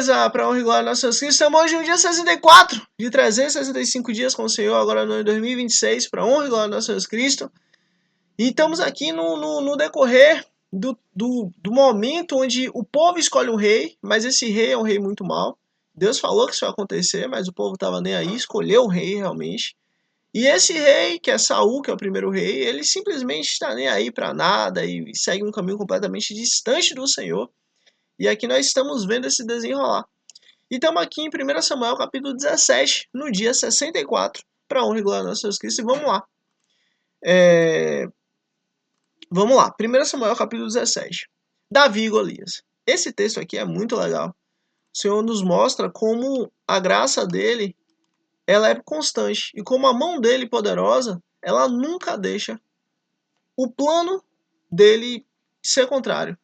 beleza? Para honra e glória nosso Cristo, estamos hoje no dia 64 de 365 dias com o Senhor, agora no ano 2026, para honra e glória nosso Cristo. E estamos aqui no decorrer do momento onde o povo escolhe um rei, mas esse rei é um rei muito mau. Deus falou que isso ia acontecer, mas o povo estava nem aí, escolheu o rei realmente. E esse rei, que é Saul, que é o primeiro rei, ele simplesmente está nem aí para nada e segue um caminho completamente distante do Senhor. E aqui nós estamos vendo esse desenrolar. E estamos aqui em 1 Samuel capítulo 17, no dia 64, para honra e glória a nosso Cristo. E vamos lá. Vamos lá, 1 Samuel capítulo 17. Davi e Golias. Esse texto aqui é muito legal. O Senhor nos mostra como a graça dele ela é constante. E como a mão dele poderosa, ela nunca deixa o plano dele ser contrário.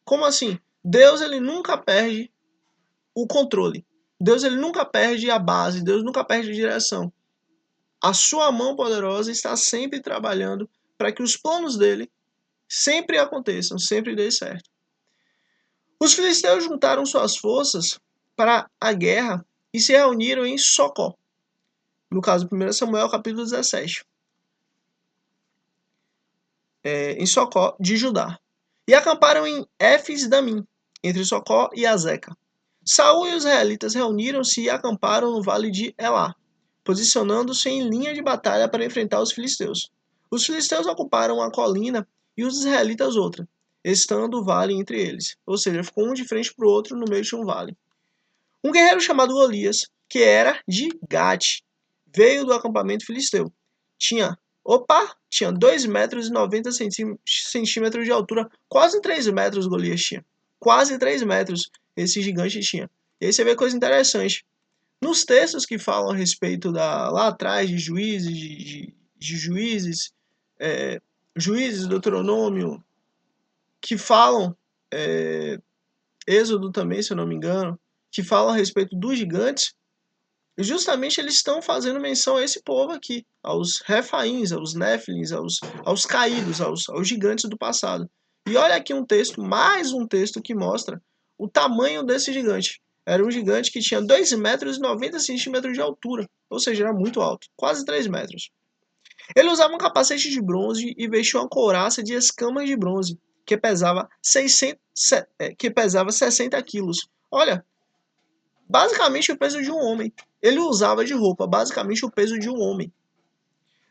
Como assim? Deus ele nunca perde o controle. Deus ele nunca perde a base, Deus nunca perde a direção. A sua mão poderosa está sempre trabalhando para que os planos dele sempre aconteçam, sempre dê certo. Os filisteus juntaram suas forças para a guerra e se reuniram em Socó. No caso, 1 Samuel capítulo 17. Em Socó de Judá. E acamparam em Éfes-Damim, entre Socó e Azeca. Saul e os israelitas reuniram-se e acamparam no vale de Elá, posicionando-se em linha de batalha para enfrentar os filisteus. Os filisteus ocuparam uma colina e os israelitas outra, estando o vale entre eles. Ou seja, ficou um de frente para o outro no meio de um vale. Um guerreiro chamado Golias, que era de Gate, veio do acampamento filisteu. Tinha 2 metros e 90 centímetros de altura. Quase 3 metros Golias tinha. Quase 3 metros esse gigante tinha. E aí você vê coisa interessante. Nos textos que falam a respeito lá atrás de juízes, de juízes, juízes, Deuteronômio, que falam, Êxodo também, se eu não me engano, que falam a respeito dos gigantes, justamente eles estão fazendo menção a esse povo aqui, aos Refaíns, aos Néfilins, aos caídos, aos gigantes do passado. E olha aqui um texto, mais um texto que mostra o tamanho desse gigante. Era um gigante que tinha 2 metros e 90 centímetros de altura, ou seja, era muito alto, quase 3 metros. Ele usava um capacete de bronze e vestia uma couraça de escamas de bronze, que pesava 60 quilos. Olha, basicamente o peso de um homem. Ele usava de roupa, basicamente o peso de um homem.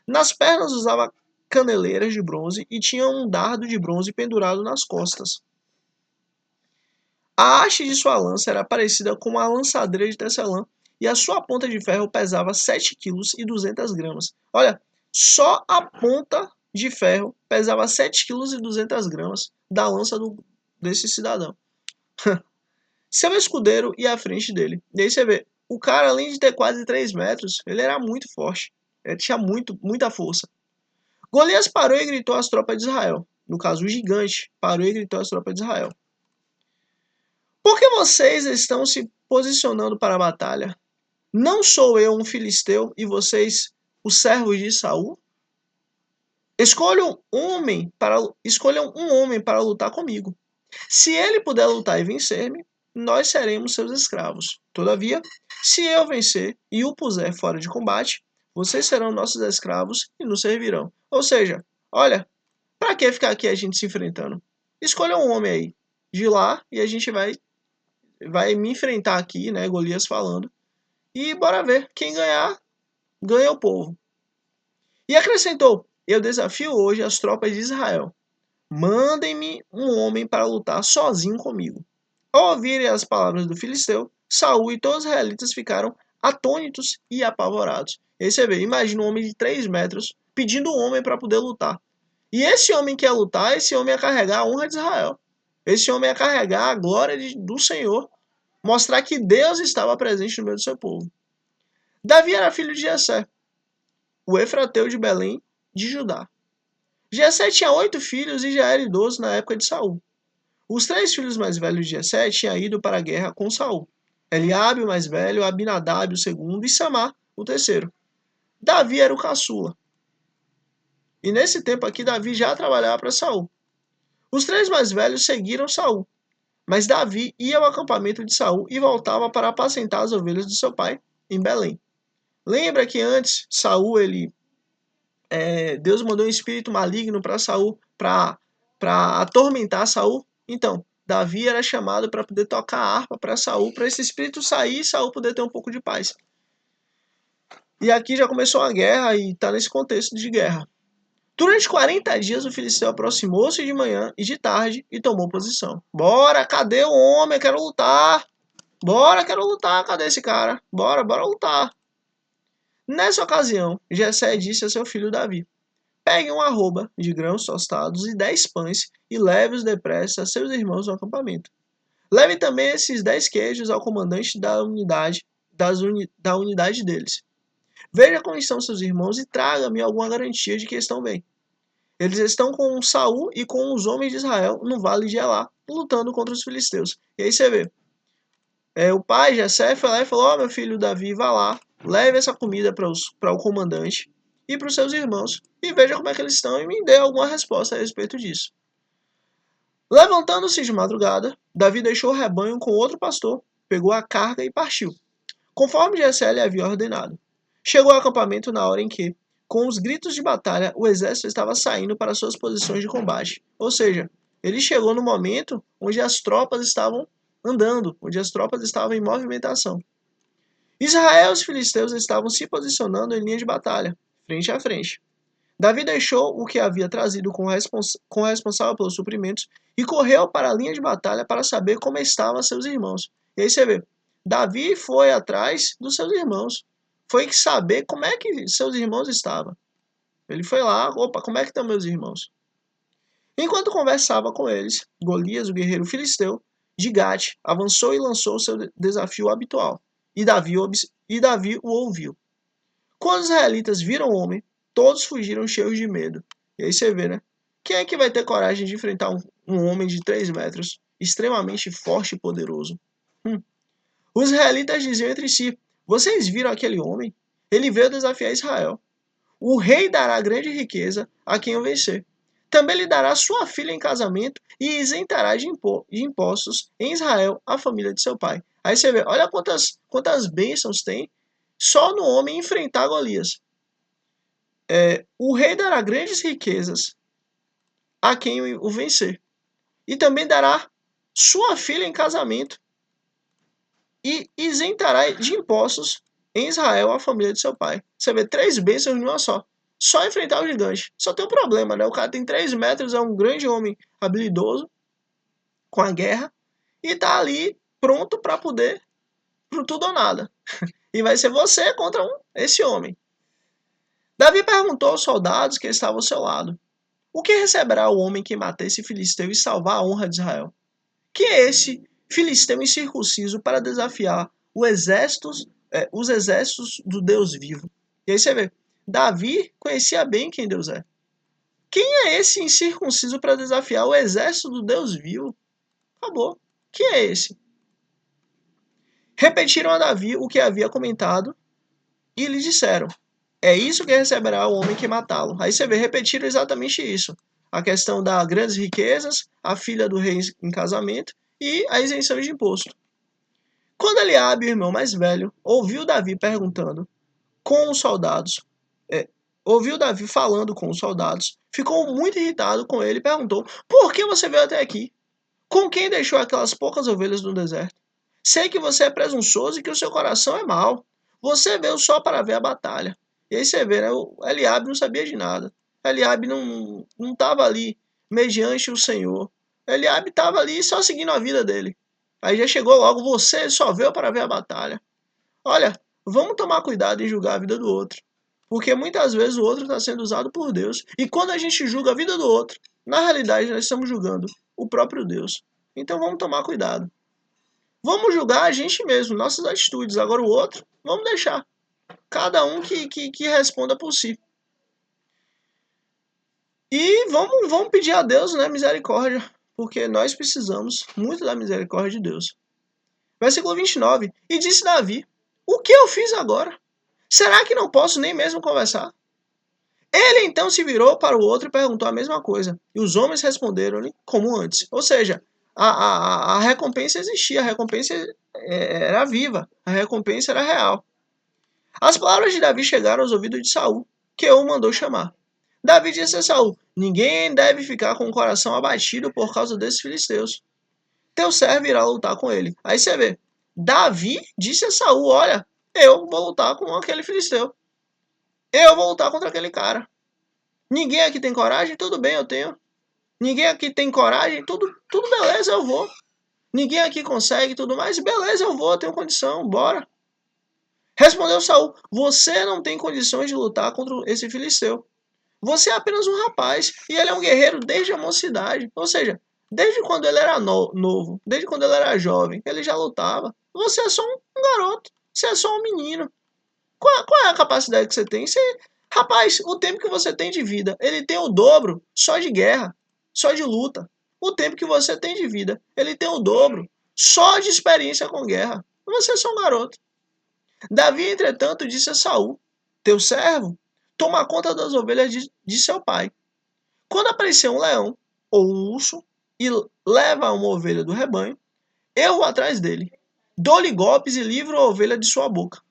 Nas pernas usava caneleiras de bronze e tinha um dardo de bronze pendurado nas costas. A haste de sua lança era parecida com uma lançadeira de tecelã e a sua ponta de ferro pesava 7 quilos e 200 gramas. Olha, só a ponta de ferro pesava 7 quilos e 200 gramas da lança desse cidadão. Seu escudeiro ia à frente dele. E aí você vê, o cara, além de ter quase 3 metros, ele era muito forte. Ele tinha muita força. Golias parou e gritou às tropas de Israel. No caso, o gigante parou e gritou às tropas de Israel. Por que vocês estão se posicionando para a batalha? Não sou eu um filisteu e vocês os servos de Saul? Escolham um homem para lutar comigo. Se ele puder lutar e vencer-me, nós seremos seus escravos. Todavia, se eu vencer e o puser fora de combate, vocês serão nossos escravos e nos servirão. Ou seja, olha, para que ficar aqui a gente se enfrentando? Escolha um homem aí de lá e a gente vai me enfrentar aqui, né, Golias falando. E bora ver, quem ganhar, ganha o povo. E acrescentou, eu desafio hoje as tropas de Israel. Mandem-me um homem para lutar sozinho comigo. Ao ouvirem as palavras do filisteu, Saul e todos os israelitas ficaram atônitos e apavorados. E aí você vê, imagina um homem de 3 metros pedindo um homem para poder lutar. E esse homem que ia lutar, esse homem ia carregar a honra de Israel. Esse homem ia carregar a glória do Senhor. Mostrar que Deus estava presente no meio do seu povo. Davi era filho de Jessé, o efrateu de Belém, de Judá. Jessé tinha 8 filhos e já era idoso na época de Saul. Os 3 filhos mais velhos de Jessé tinham ido para a guerra com Saul. Eliabe, o mais velho, Abinadab, o segundo, e Samar, o terceiro. Davi era o caçula. E nesse tempo aqui, Davi já trabalhava para Saul. Os 3 mais velhos seguiram Saul, Mas Davi ia ao acampamento de Saul e voltava para apacentar as ovelhas de seu pai em Belém. Lembra que antes Saul, Deus mandou um espírito maligno para Saul, para atormentar Saul? Então, Davi era chamado para poder tocar a harpa para Saul, para esse espírito sair e Saul poder ter um pouco de paz. E aqui já começou a guerra e está nesse contexto de guerra. Durante 40 dias o filisteu aproximou-se de manhã e de tarde e tomou posição. Bora, cadê o homem? Quero lutar. Bora, quero lutar. Cadê esse cara? Bora lutar. Nessa ocasião, Jessé disse a seu filho Davi: pegue uma arroba de grãos tostados e 10 pães e leve-os depressa a seus irmãos no acampamento. Leve também esses 10 queijos ao comandante da unidade deles. Veja como estão seus irmãos e traga-me alguma garantia de que estão bem. Eles estão com Saul e com os homens de Israel no vale de Elá, lutando contra os filisteus. E aí você vê, o pai Jessé foi lá e falou: meu filho Davi, vá lá, leve essa comida para o comandante e para os seus irmãos, e veja como é que eles estão e me dê alguma resposta a respeito disso. Levantando-se de madrugada, Davi deixou o rebanho com outro pastor, pegou a carga e partiu, conforme Jessé lhe havia ordenado. Chegou ao acampamento na hora em que, com os gritos de batalha, o exército estava saindo para suas posições de combate. Ou seja, ele chegou no momento onde as tropas estavam andando, onde as tropas estavam em movimentação. Israel e os filisteus estavam se posicionando em linha de batalha, frente a frente. Davi deixou o que havia trazido com o responsável pelos suprimentos e correu para a linha de batalha para saber como estavam seus irmãos. E aí você vê, Davi foi atrás dos seus irmãos. Foi saber como é que seus irmãos estavam. Ele foi lá, opa, como é que estão meus irmãos? Enquanto conversava com eles, Golias, o guerreiro filisteu, de Gate, avançou e lançou seu desafio habitual. E Davi o ouviu. Quando os israelitas viram o homem, todos fugiram cheios de medo. E aí você vê, né? Quem é que vai ter coragem de enfrentar um homem de 3 metros, extremamente forte e poderoso? Os israelitas diziam entre si: vocês viram aquele homem? Ele veio desafiar Israel. O rei dará grande riqueza a quem o vencer. Também lhe dará sua filha em casamento e isentará de impostos em Israel a família de seu pai. Aí você vê, olha quantas bênçãos tem só no homem enfrentar Golias. O rei dará grandes riquezas a quem o vencer. E também dará sua filha em casamento e isentará de impostos em Israel a família de seu pai. Você vê 3 bênçãos em uma só. Só enfrentar o gigante. Só tem um problema, né? O cara tem 3 metros, é um grande homem habilidoso com a guerra e tá ali pronto para poder pro tudo ou nada. E vai ser você contra esse homem. Davi perguntou aos soldados que estavam ao seu lado: o que receberá o homem que matar esse filisteu e salvar a honra de Israel? Que é esse filisteu incircunciso para desafiar os exércitos do Deus vivo? E aí você vê, Davi conhecia bem quem Deus é. Quem é esse incircunciso para desafiar o exército do Deus vivo? Acabou. Quem é esse? Repetiram a Davi o que havia comentado e lhe disseram: é isso que receberá o homem que matá-lo. Aí você vê, repetiram exatamente isso. A questão das grandes riquezas, a filha do rei em casamento e a isenção de imposto. Quando Eliabe, o irmão mais velho, ouviu Davi perguntando com os soldados, ouviu Davi falando com os soldados, ficou muito irritado com ele e perguntou: por que você veio até aqui? Com quem deixou aquelas poucas ovelhas no deserto? Sei que você é presunçoso e que o seu coração é mau. Você veio só para ver a batalha. E aí você vê, né? O Eliabe não sabia de nada. Eliabe não estava ali mediante o Senhor. Eliabe estava ali só seguindo a vida dele. Aí já chegou logo: você só veio para ver a batalha. Olha, vamos tomar cuidado em julgar a vida do outro. Porque muitas vezes o outro está sendo usado por Deus. E quando a gente julga a vida do outro, na realidade nós estamos julgando o próprio Deus. Então vamos tomar cuidado. Vamos julgar a gente mesmo, nossas atitudes. Agora o outro, vamos deixar. Cada um que responda por si. E vamos pedir a Deus, né, misericórdia. Porque nós precisamos muito da misericórdia de Deus. Versículo 29. E disse Davi: o que eu fiz agora? Será que não posso nem mesmo conversar? Ele então se virou para o outro e perguntou a mesma coisa. E os homens responderam-lhe como antes. Ou seja, a recompensa existia, a recompensa era viva, a recompensa era real. As palavras de Davi chegaram aos ouvidos de Saul, que o mandou chamar. Davi disse a Saul: ninguém deve ficar com o coração abatido por causa desses filisteus. Teu servo irá lutar com ele. Aí você vê, Davi disse a Saul: olha, eu vou lutar com aquele filisteu. Eu vou lutar contra aquele cara. Ninguém aqui tem coragem? Tudo bem, eu tenho. Ninguém aqui tem coragem? Tudo beleza, eu vou. Ninguém aqui consegue tudo mais? Beleza, eu vou, eu tenho condição, bora. Respondeu Saul: você não tem condições de lutar contra esse filisteu. Você é apenas um rapaz e ele é um guerreiro desde a mocidade. Ou seja, desde quando ele era novo, desde quando ele era jovem, ele já lutava. Você é só um garoto, você é só um menino. Qual é a capacidade que você tem? Rapaz, o tempo que você tem de vida, ele tem o dobro só de guerra, só de luta. O tempo que você tem de vida, ele tem o dobro só de experiência com guerra. Você é só um garoto. Davi, entretanto, disse a Saul: teu servo toma conta das ovelhas de seu pai. Quando aparecer um leão ou um urso e leva uma ovelha do rebanho, eu vou atrás dele. Dou-lhe golpes e livro a ovelha de sua boca.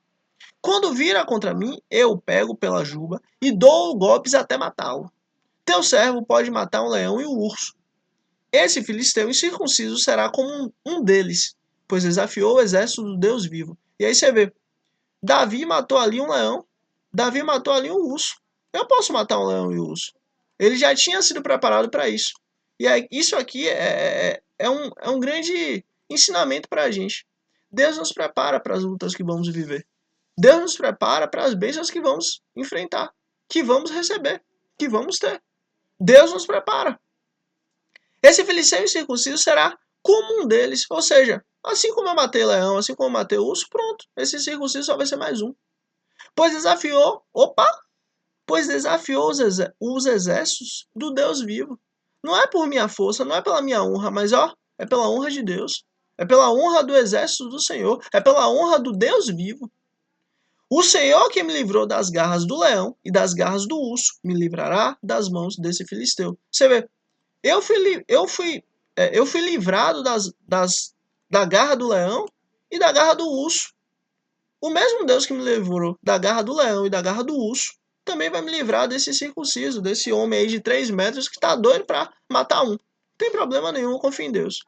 Quando vira contra mim, eu o pego pela juba e dou golpes até matá-lo. Teu servo pode matar um leão e um urso. Esse filisteu incircunciso será como um deles, pois desafiou o exército do Deus vivo. E aí você vê, Davi matou ali um leão, Davi matou ali um urso. Eu posso matar um leão e um urso. Ele já tinha sido preparado para isso. E isso aqui é um grande ensinamento para a gente. Deus nos prepara para as lutas que vamos viver. Deus nos prepara para as bênçãos que vamos enfrentar, que vamos receber, que vamos ter. Deus nos prepara. Esse filisteu incircunciso será como um deles. Ou seja, assim como eu matei leão, assim como eu matei urso, pronto. Esse circunciso só vai ser mais um. Pois desafiou os exércitos do Deus vivo. Não é por minha força, não é pela minha honra, mas é pela honra de Deus. É pela honra do exército do Senhor. É pela honra do Deus vivo. O Senhor que me livrou das garras do leão e das garras do urso, me livrará das mãos desse filisteu. Você vê, eu fui livrado da garra do leão e da garra do urso. O mesmo Deus que me livrou da garra do leão e da garra do urso, também vai me livrar desse circunciso, desse homem aí de 3 metros que está doido para matar um. Não tem problema nenhum, eu confio em Deus.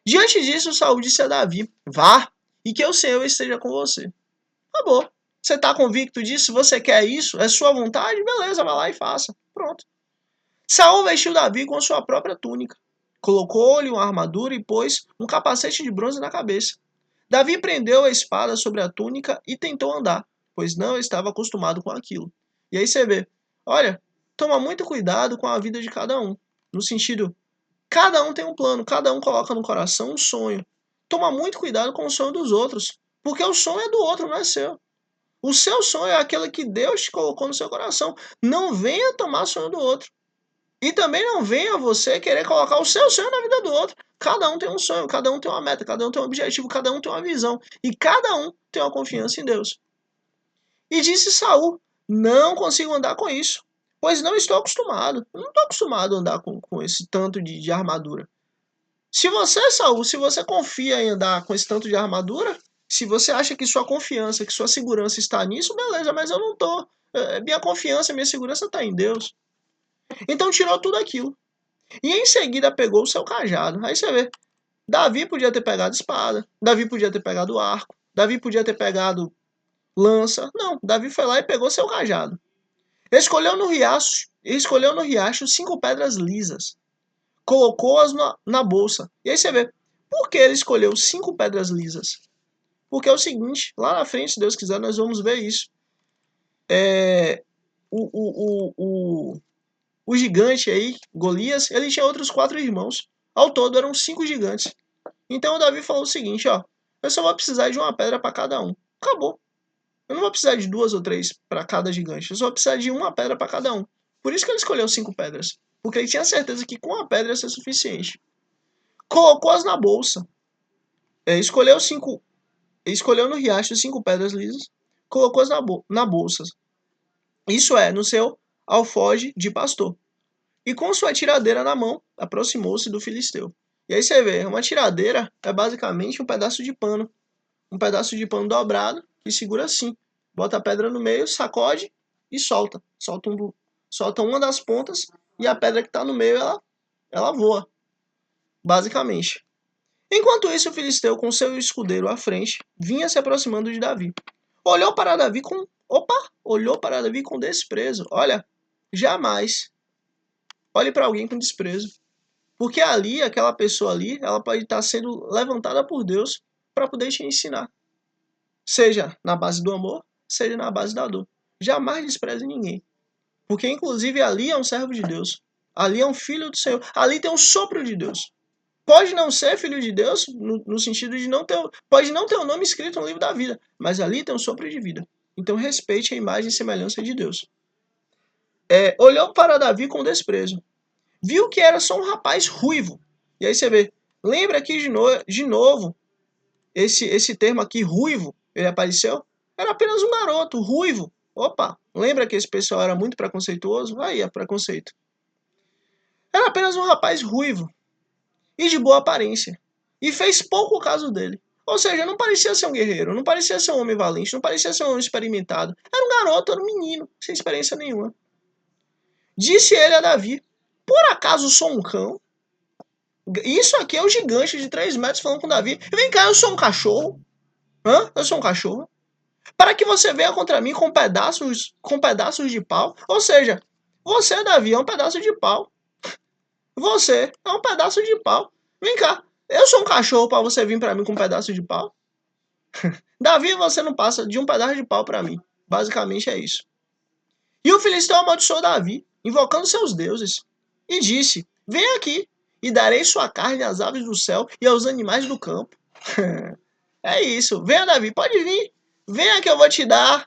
Diante disso, Saul disse a Davi: vá, e que o Senhor esteja com você. Acabou. Você está convicto disso? Você quer isso? É sua vontade? Beleza, vai lá e faça. Pronto. Saul vestiu Davi com sua própria túnica. Colocou-lhe uma armadura e pôs um capacete de bronze na cabeça. Davi prendeu a espada sobre a túnica e tentou andar, pois não estava acostumado com aquilo. E aí você vê, olha, toma muito cuidado com a vida de cada um. No sentido, cada um tem um plano, cada um coloca no coração um sonho. Toma muito cuidado com o sonho dos outros, porque o sonho é do outro, não é seu. O seu sonho é aquele que Deus te colocou no seu coração. Não venha tomar o sonho do outro. E também não venha você querer colocar o seu sonho na vida do outro. Cada um tem um sonho, cada um tem uma meta, cada um tem um objetivo, cada um tem uma visão. E cada um tem uma confiança em Deus. E disse Saul: não consigo andar com isso, pois não estou acostumado. Eu não estou acostumado a andar com esse tanto de armadura. Se você, Saul, se você confia em andar com esse tanto de armadura, se você acha que sua confiança, que sua segurança está nisso, beleza, mas eu não estou. Minha confiança, minha segurança está em Deus. Então tirou tudo aquilo. E em seguida pegou o seu cajado. Aí você vê, Davi podia ter pegado espada, Davi podia ter pegado arco, Davi podia ter pegado lança. Não, Davi foi lá e pegou seu cajado. Escolheu no riacho 5 pedras lisas. Colocou-as na bolsa. E aí você vê, por que ele escolheu 5 pedras lisas? Porque é o seguinte, lá na frente, se Deus quiser, nós vamos ver isso. O gigante aí, Golias, ele tinha outros 4 irmãos. Ao todo eram 5 gigantes. Então o Davi falou o seguinte, eu só vou precisar de uma pedra para cada um. Acabou. Eu não vou precisar de 2 ou 3 para cada gigante. Eu só vou precisar de uma pedra para cada um. Por isso que ele escolheu 5 pedras. Porque ele tinha certeza que com a pedra ia ser suficiente. Colocou-as na bolsa. Escolheu no riacho 5 pedras lisas. Colocou-as na bolsa. Isso é, no seu alforje de pastor. E com sua tiradeira na mão, aproximou-se do filisteu. E aí você vê, uma tiradeira é basicamente um pedaço de pano. Um pedaço de pano dobrado que segura assim. Bota a pedra no meio, sacode e solta. Solta uma das pontas e a pedra que está no meio, ela voa. Basicamente. Enquanto isso, o filisteu, com seu escudeiro à frente, vinha se aproximando de Davi. Olhou para Davi com... Olhou para Davi com desprezo. Olha, jamais olhe para alguém com desprezo. Porque ali, aquela pessoa ali, ela pode estar sendo levantada por Deus para poder te ensinar. Seja na base do amor, seja na base da dor. Jamais despreze ninguém. Porque, inclusive, ali é um servo de Deus. Ali é um filho do Senhor. Ali tem um sopro de Deus. Pode não ser filho de Deus, no sentido de não ter... Pode não ter o nome escrito no livro da vida, mas ali tem um sopro de vida. Então, respeite a imagem e semelhança de Deus. Olhou para Davi com desprezo. Viu que era só um rapaz ruivo. E aí você vê. Lembra aqui de novo esse termo aqui, ruivo, ele apareceu? Era apenas um garoto, ruivo. Opa, lembra que esse pessoal era muito preconceituoso? Aí, é preconceito. Era apenas um rapaz ruivo e de boa aparência. E fez pouco caso dele. Ou seja, não parecia ser um guerreiro, não parecia ser um homem valente, não parecia ser um homem experimentado. Era um garoto, era um menino, sem experiência nenhuma. Disse ele a Davi, por acaso sou um cão? Isso aqui é o gigante de 3 metros falando com Davi. Vem cá, eu sou um cachorro. Eu sou um cachorro. Para que você venha contra mim com pedaços de pau. Ou seja, você, Davi, é um pedaço de pau. Você é um pedaço de pau. Vem cá, eu sou um cachorro para você vir para mim com um pedaço de pau? Davi, você não passa de um pedaço de pau para mim. Basicamente é isso. E o filisteu amaldiçoou Davi, invocando seus deuses, e disse, vem aqui, e darei sua carne às aves do céu e aos animais do campo. É isso. Venha, Davi, pode vir. Venha que eu vou te dar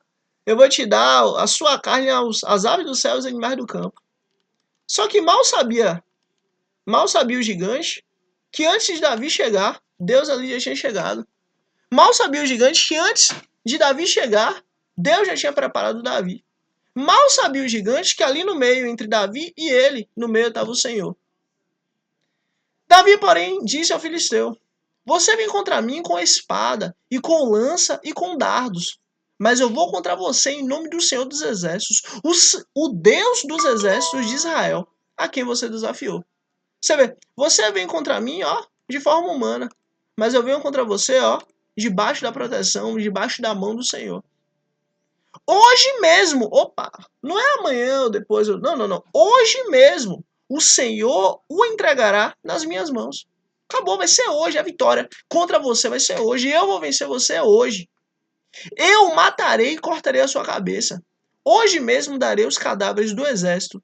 a sua carne às aves do céu e aos animais do campo. Só que mal sabia o gigante que antes de Davi chegar, Deus ali já tinha chegado. Mal sabia o gigante que antes de Davi chegar, Deus já tinha preparado Davi. Mal sabia o gigante que ali no meio, entre Davi e ele, no meio estava o Senhor. Davi, porém, disse ao filisteu, você vem contra mim com espada, e com lança, e com dardos. Mas eu vou contra você em nome do Senhor dos Exércitos, o Deus dos Exércitos de Israel, a quem você desafiou. Você vê, você vem contra mim, de forma humana. Mas eu venho contra você, debaixo da proteção, debaixo da mão do Senhor. Hoje mesmo, não é amanhã ou depois, não. Hoje mesmo, o Senhor o entregará nas minhas mãos. Acabou, vai ser hoje a vitória contra você, vai ser hoje. Eu vou vencer você hoje. Eu matarei e cortarei a sua cabeça. Hoje mesmo darei os cadáveres do exército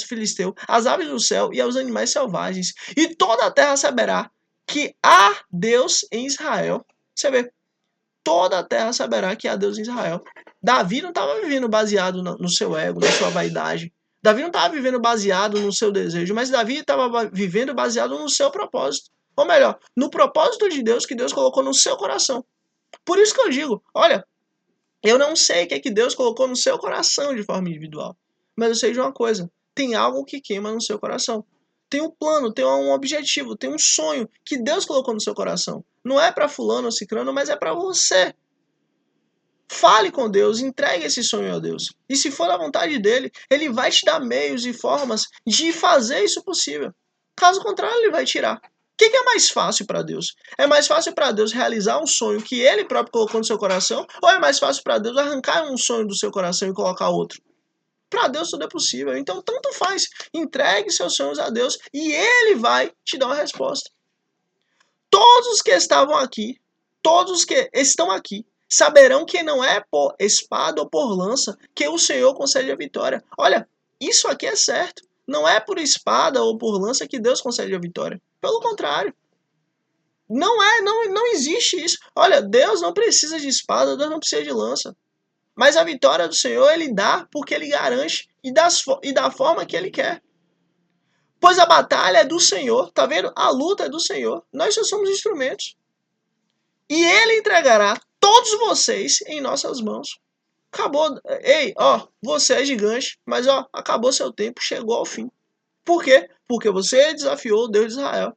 filisteu, às aves do céu e aos animais selvagens. E toda a terra saberá que há Deus em Israel. Você vê, toda a terra saberá que há Deus em Israel. Davi não estava vivendo baseado no seu ego, na sua vaidade. Davi não estava vivendo baseado no seu desejo, mas Davi estava vivendo baseado no seu propósito. Ou melhor, no propósito de Deus que Deus colocou no seu coração. Por isso que eu digo, olha, eu não sei o que é que Deus colocou no seu coração de forma individual. Mas eu sei de uma coisa, tem algo que queima no seu coração. Tem um plano, tem um objetivo, tem um sonho que Deus colocou no seu coração. Não é para fulano ou ciclano, mas é para você. Fale com Deus, entregue esse sonho a Deus. E se for da vontade dele, ele vai te dar meios e formas de fazer isso possível. Caso contrário, ele vai tirar. O que é mais fácil para Deus? É mais fácil para Deus realizar um sonho que ele próprio colocou no seu coração? Ou é mais fácil para Deus arrancar um sonho do seu coração e colocar outro? Para Deus tudo é possível. Então, tanto faz. Entregue seus sonhos a Deus e ele vai te dar uma resposta. Todos os que estavam aqui, todos os que estão aqui, saberão que não é por espada ou por lança que o Senhor concede a vitória. Olha, isso aqui é certo. Não é por espada ou por lança que Deus concede a vitória. Pelo contrário. Não existe isso. Olha, Deus não precisa de espada, Deus não precisa de lança. Mas a vitória do Senhor ele dá porque ele garante e da forma que ele quer. Pois a batalha é do Senhor, tá vendo? A luta é do Senhor. Nós só somos instrumentos. E ele entregará todos vocês em nossas mãos. Acabou. Ei, você é gigante, mas acabou seu tempo, chegou ao fim. Por quê? Porque você desafiou o Deus de Israel.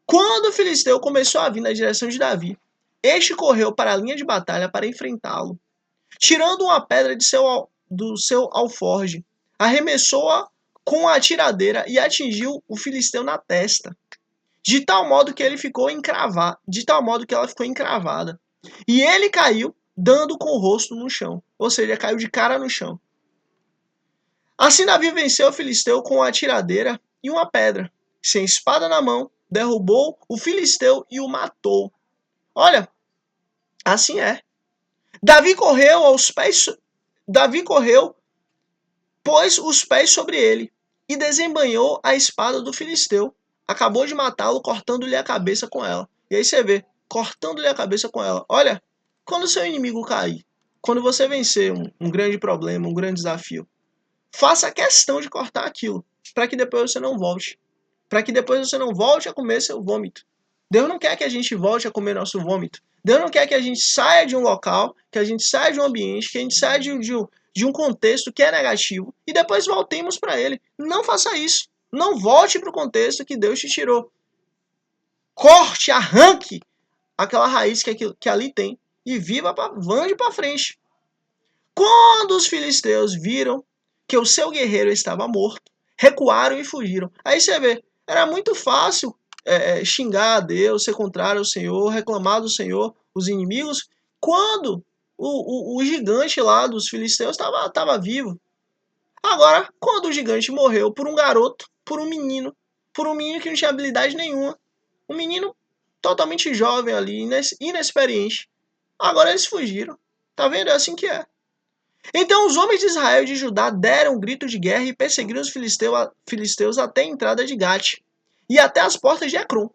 Quando o filisteu começou a vir na direção de Davi, este correu para a linha de batalha para enfrentá-lo. Tirando uma pedra do seu alforge, arremessou-a com a tiradeira e atingiu o filisteu na testa, de tal modo que ela ficou encravada. E ele caiu, dando com o rosto no chão, ou seja, caiu de cara no chão. Assim Davi venceu o filisteu com a tiradeira e uma pedra. Sem espada na mão, derrubou o filisteu e o matou. Olha, assim é. Davi correu, pôs os pés sobre ele e desembanhou a espada do filisteu. Acabou de matá-lo, cortando-lhe a cabeça com ela. E aí você vê, cortando-lhe a cabeça com ela. Olha, quando o seu inimigo cair, quando você vencer um grande problema, um grande desafio, faça questão de cortar aquilo, para que depois você não volte. Para que depois você não volte a comer seu vômito. Deus não quer que a gente volte a comer nosso vômito. Deus não quer que a gente saia de um local, que a gente saia de um ambiente, que a gente saia de um contexto que é negativo e depois voltemos para ele. Não faça isso. Não volte para o contexto que Deus te tirou. Corte, arranque aquela raiz que ali tem e ande para frente. Quando os filisteus viram que o seu guerreiro estava morto, recuaram e fugiram. Aí você vê, era muito fácil xingar a Deus, ser contrário ao Senhor, reclamar do Senhor, os inimigos, quando o gigante lá dos filisteus estava vivo. Agora, quando o gigante morreu por um garoto, por um menino que não tinha habilidade nenhuma, um menino totalmente jovem ali, inexperiente, agora eles fugiram. Tá vendo? É assim que é. Então os homens de Israel e de Judá deram um grito de guerra e perseguiram os filisteus até a entrada de Gate e até as portas de Ecrom.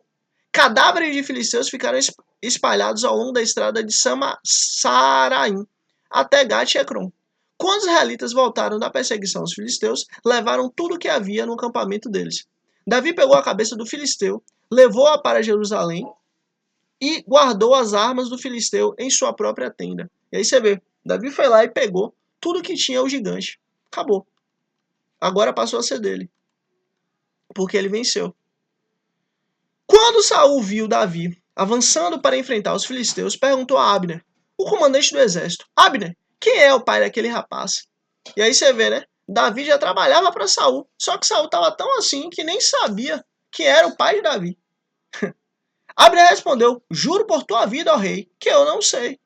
Cadáveres de filisteus ficaram espalhados ao longo da estrada de Saraim até Gate e Ecrom. Quando os israelitas voltaram da perseguição aos filisteus, levaram tudo o que havia no acampamento deles. Davi pegou a cabeça do filisteu, levou-a para Jerusalém e guardou as armas do filisteu em sua própria tenda. E aí você vê, Davi foi lá e pegou tudo que tinha o gigante. Acabou. Agora passou a ser dele. Porque ele venceu. Quando Saul viu Davi avançando para enfrentar os filisteus, perguntou a Abner, o comandante do exército: Abner, quem é o pai daquele rapaz? E aí você vê, né? Davi já trabalhava para Saul, só que Saul estava tão assim que nem sabia quem era o pai de Davi. Abner respondeu: Juro por tua vida, ó rei, que eu não sei.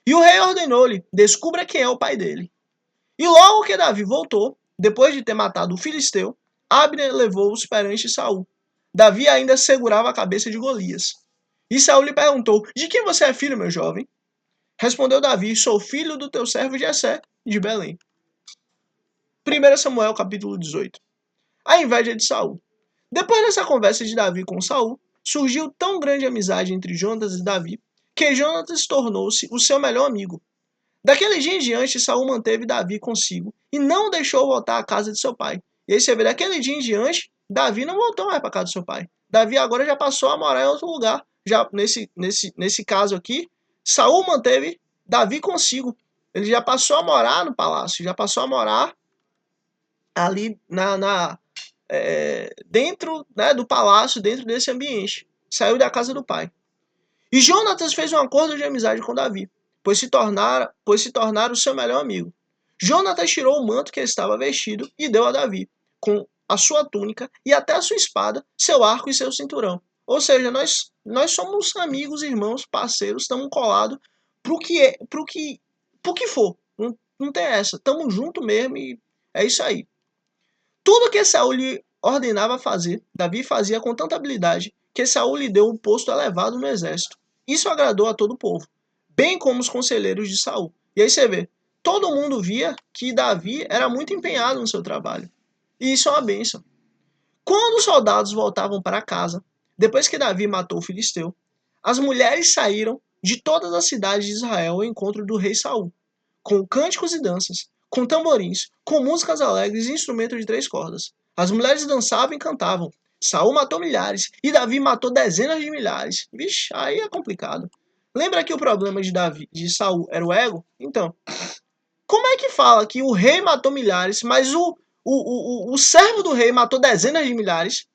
E o rei ordenou-lhe: descubra quem é o pai dele. E logo que Davi voltou, depois de ter matado o filisteu, Abner levou-os perante Saul. Davi ainda segurava a cabeça de Golias. E Saul lhe perguntou: de quem você é filho, meu jovem? Respondeu Davi: sou filho do teu servo Jessé, de Belém. 1 Samuel capítulo 18. A inveja de Saul. Depois dessa conversa de Davi com Saul, surgiu tão grande amizade entre Jonatas e Davi, que Jonatas tornou-se o seu melhor amigo. Daquele dia em diante, Saul manteve Davi consigo e não deixou voltar à casa de seu pai. E aí você vê, daquele dia em diante, Davi não voltou mais para a casa do seu pai. Davi agora já passou a morar em outro lugar. Já nesse caso aqui, Saul manteve Davi consigo. Ele já passou a morar no palácio, já passou a morar ali dentro, né, do palácio, dentro desse ambiente. Saiu da casa do pai. E Jonatas fez um acordo de amizade com Davi, pois se tornara o seu melhor amigo. Jonatas tirou o manto que estava vestido e deu a Davi, com a sua túnica e até a sua espada, seu arco e seu cinturão. Ou seja, nós somos amigos, irmãos, parceiros, estamos colados pro que for. Não tem essa. Estamos juntos mesmo e é isso aí. Tudo que Saul lhe ordenava fazer, Davi fazia com tanta habilidade que Saul lhe deu um posto elevado no exército. Isso agradou a todo o povo, bem como os conselheiros de Saul. E aí você vê, todo mundo via que Davi era muito empenhado no seu trabalho. E isso é uma bênção. Quando os soldados voltavam para casa, depois que Davi matou o filisteu, as mulheres saíram de todas as cidades de Israel ao encontro do rei Saul, com cânticos e danças, com tamborins, com músicas alegres e instrumentos de 3 cordas. As mulheres dançavam e cantavam. Saul matou milhares e Davi matou dezenas de milhares. Vixe, aí é complicado. Lembra que o problema de Saul era o ego? Então, como é que fala que o rei matou milhares, mas o o servo do rei matou dezenas de milhares.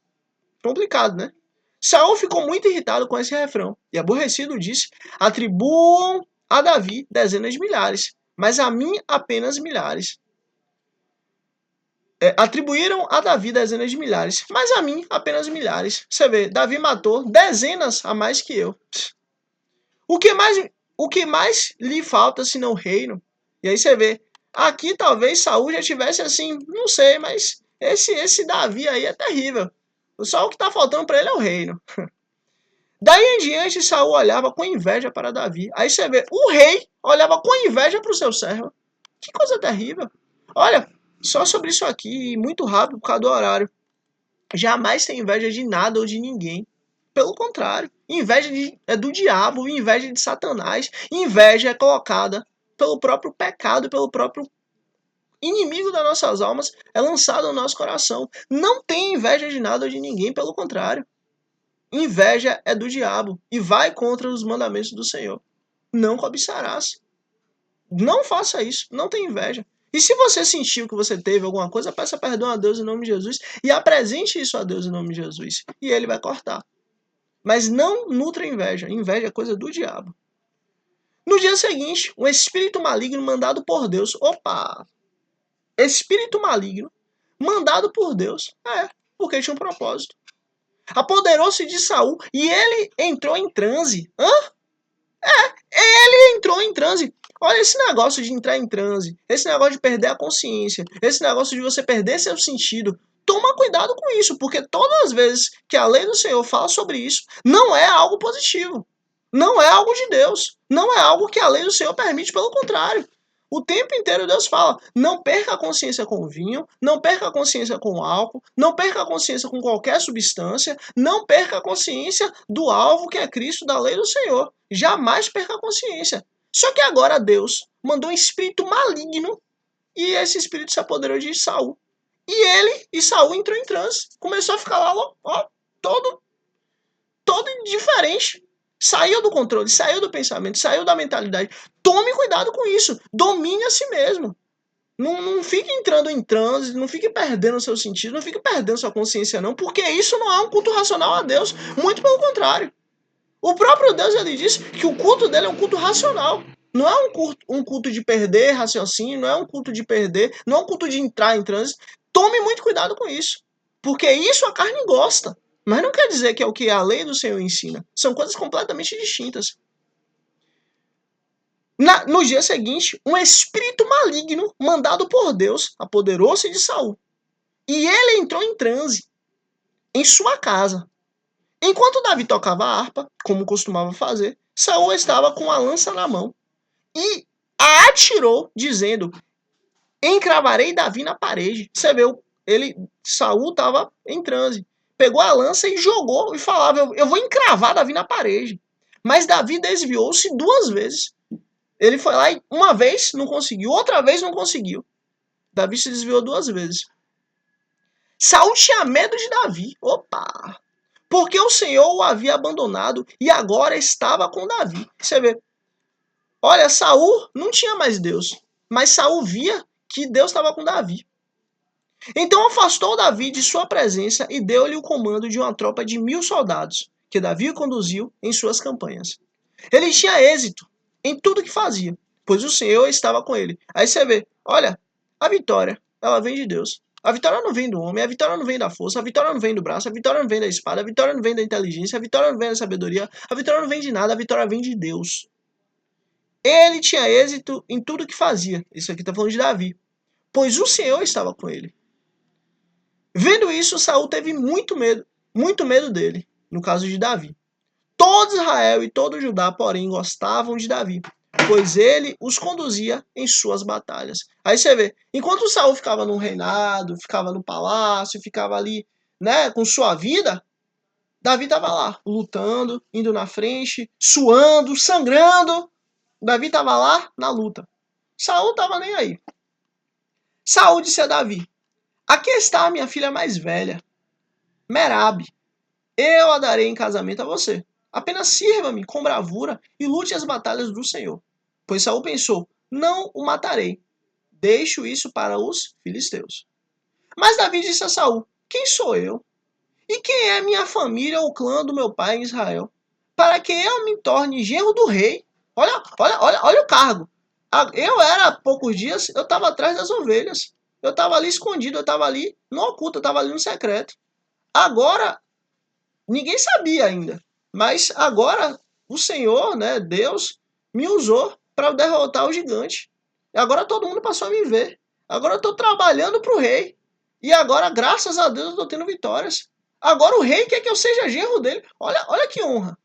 Complicado, né? Saul ficou muito irritado com esse refrão e, aborrecido, disse: atribuam a Davi dezenas de milhares, mas a mim apenas milhares. Atribuíram a Davi dezenas de milhares, mas a mim apenas milhares. Você vê, Davi matou dezenas a mais que eu. O que mais lhe falta senão o reino? E aí você vê, aqui talvez Saul já tivesse assim, não sei, mas esse Davi aí é terrível. Só o que está faltando para ele é o reino. Daí em diante, Saul olhava com inveja para Davi. Aí você vê, o rei olhava com inveja para o seu servo. Que coisa terrível. Olha, só sobre isso aqui, muito rápido por causa do horário. Jamais tem inveja de nada ou de ninguém. Pelo contrário, é do diabo, inveja de Satanás. Inveja é colocada pelo próprio pecado, pelo próprio inimigo das nossas almas, é lançado no nosso coração. Não tem inveja de nada ou de ninguém, pelo contrário. Inveja é do diabo e vai contra os mandamentos do Senhor. Não cobiçarás. Não faça isso. Não tenha inveja. E se você sentiu que você teve alguma coisa, peça perdão a Deus em nome de Jesus e apresente isso a Deus em nome de Jesus. E ele vai cortar. Mas não nutra inveja. Inveja é coisa do diabo. No dia seguinte, um espírito maligno mandado por Deus. Opa! Espírito maligno mandado por Deus. Porque tinha um propósito. Apoderou-se de Saul e ele entrou em transe. Ele entrou em transe. Olha esse negócio de entrar em transe, esse negócio de perder a consciência, esse negócio de você perder seu sentido. Toma cuidado com isso, porque todas as vezes que a lei do Senhor fala sobre isso, não é algo positivo. Não é algo de Deus. Não é algo que a lei do Senhor permite, pelo contrário. O tempo inteiro Deus fala, não perca a consciência com vinho, não perca a consciência com álcool, não perca a consciência com qualquer substância, não perca a consciência do alvo que é Cristo, da lei do Senhor. Jamais perca a consciência. Só que agora Deus mandou um espírito maligno e esse espírito se apoderou de Saul. E Saul entrou em transe. Começou a ficar lá, ó, todo indiferente. Saiu do controle, saiu do pensamento, saiu da mentalidade. Tome cuidado com isso. Domine a si mesmo. Não fique entrando em transe, não fique perdendo seu sentido, não fique perdendo sua consciência, não, porque isso não é um culto racional a Deus. Muito pelo contrário. O próprio Deus ele disse que o culto dele é um culto racional. Não é um culto de perder raciocínio, não é um culto de perder, não é um culto de entrar em transe. Tome muito cuidado com isso. Porque isso a carne gosta. Mas não quer dizer que é o que a lei do Senhor ensina. São coisas completamente distintas. No dia seguinte, um espírito maligno mandado por Deus apoderou-se de Saul. E ele entrou em transe em sua casa. Enquanto Davi tocava a harpa, como costumava fazer, Saul estava com a lança na mão e a atirou, dizendo: encravarei Davi na parede. Você vê, Saul estava em transe. Pegou a lança e jogou e falava: eu vou encravar Davi na parede. Mas Davi desviou-se 2 vezes. Ele foi lá e uma vez não conseguiu, outra vez não conseguiu. Davi se desviou 2 vezes. Saul tinha medo de Davi. Opa! Porque o Senhor o havia abandonado e agora estava com Davi. Você vê. Olha, Saul não tinha mais Deus, mas Saul via que Deus estava com Davi. Então afastou Davi de sua presença e deu-lhe o comando de uma tropa de 1000 soldados, que Davi conduziu em suas campanhas. Ele tinha êxito em tudo que fazia, pois o Senhor estava com ele. Aí você vê, olha, a vitória, ela vem de Deus. A vitória não vem do homem, a vitória não vem da força, a vitória não vem do braço, a vitória não vem da espada, a vitória não vem da inteligência, a vitória não vem da sabedoria, a vitória não vem de nada, a vitória vem de Deus. Ele tinha êxito em tudo que fazia. Isso aqui está falando de Davi. Pois o Senhor estava com ele. Vendo isso, Saul teve muito medo dele, no caso de Davi. Todo Israel e todo Judá, porém, gostavam de Davi, pois ele os conduzia em suas batalhas. Aí você vê, enquanto Saul ficava no reinado, ficava no palácio, ficava ali, né, com sua vida, Davi estava lá, lutando, indo na frente, suando, sangrando. Davi estava lá na luta. Saul estava nem aí. Saul disse a Davi: aqui está a minha filha mais velha, Merabe. Eu a darei em casamento a você. Apenas sirva-me com bravura e lute as batalhas do Senhor. Pois Saul pensou: não o matarei. Deixo isso para os filisteus. Mas Davi disse a Saul: quem sou eu? E quem é minha família ou clã do meu pai em Israel? Para que eu me torne genro do rei. Olha o cargo. Eu era há poucos dias, eu estava atrás das ovelhas. Eu estava ali escondido, eu estava ali no oculto, eu estava ali no secreto. Agora, ninguém sabia ainda. Mas agora o Senhor, né, Deus, me usou para derrotar o gigante. E agora todo mundo passou a me ver. Agora eu estou trabalhando para o rei. E agora, graças a Deus, eu estou tendo vitórias. Agora o rei quer que eu seja genro dele. Olha que honra.